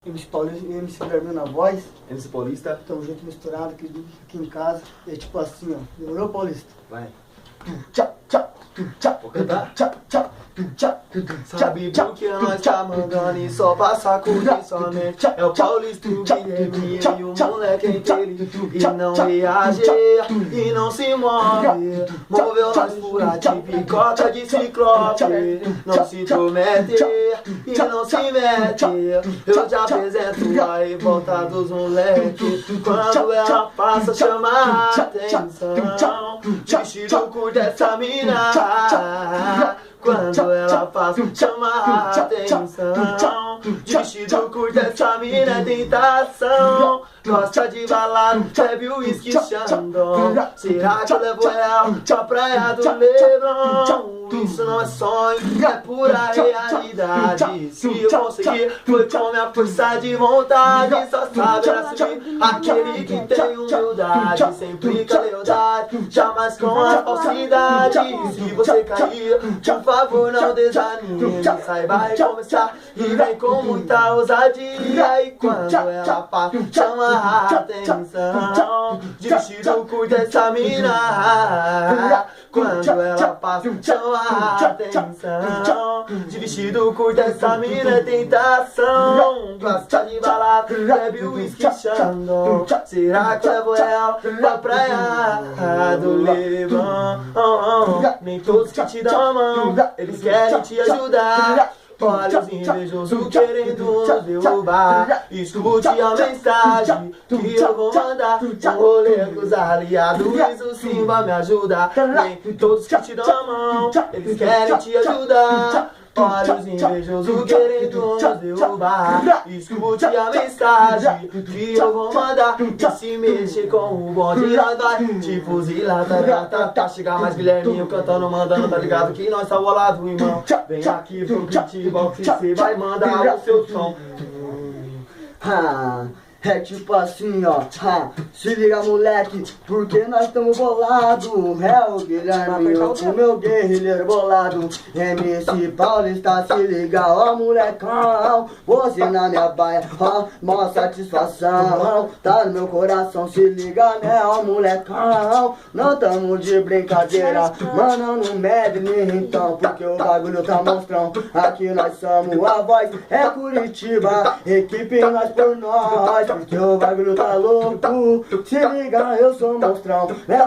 MC Paulista e MC Guilherme na voz. MC Paulista. Tamo junto misturado aqui em casa. E é tipo assim, ó. Demorou, Paulista? Vai. Tchau, tchau, tchau. Vou cantar? Tchau, tchau, tchau. Sabe por que nós tá mandando e só passa curtir somente? É o Paulista, o Guilherme e o moleque inteiro. E não reage, e não se move. Moveu nós fura de picota de ciclope. Não se promete, e não se mete. Eu te apresento a revolta dos moleques. Quando ela passa, chama a atenção. De vestido curto essa mina. Quando ela passa, chama a atenção. De vestido curto essa mina é tentação. Gosta de balada, bebe uísque Xandão. Será que eu levo ela pra praia do Leblon? Isso não é sonho, é pura realidade. Se eu conseguir, foi com minha força de vontade. Só sabe assumir aquele que tem humildade. Sempre com a lealdade, jamais com a falsidade. Se você cair, por favor não desanime. Saiba recomeçar e vem com muita ousadia. E quando ela passa, chama a atenção. De vestido curto essa mina. Quando ela passa, chama a atenção. De vestido curto essa mina é tentação. Gosta de balada, bebe uísque Xandão. Será que levo ela pra praia do Leblon? Nem todos que te dão a mão, eles querem te ajudar. Olha os invejosos querendo nos derrubar. Escute a mensagem que eu vou mandar. Um rolê com os aliados, isso sim vai me ajudar. Nem todos que te dão a mão, eles querem te ajudar. Olha os invejosos querendo nos derrubar. Escute a mensagem que eu vou mandar. E se mexer com o bonde, nós vai te fuzilar, tá. Chega mais Guilherminho cantando, mandando, tá ligado que nós tá bolado, irmão. Vem aqui pro beatbox e cê vai mandar o seu som. É tipo assim, ó, se liga moleque, porque nós estamos bolados. É o Guilherme, o meu guerrilheiro bolado. MC Paulista, se liga, ó molecão. Você na minha baia, ó, mó satisfação. Tá no meu coração, se liga, né, ó molecão. Não tamo de brincadeira, mano, não mede nem então. Porque o bagulho tá monstrão, aqui nós somos a voz. É Curitiba, equipe nós por nós. Porque o bagulho tá louco, se liga, eu sou monstrão.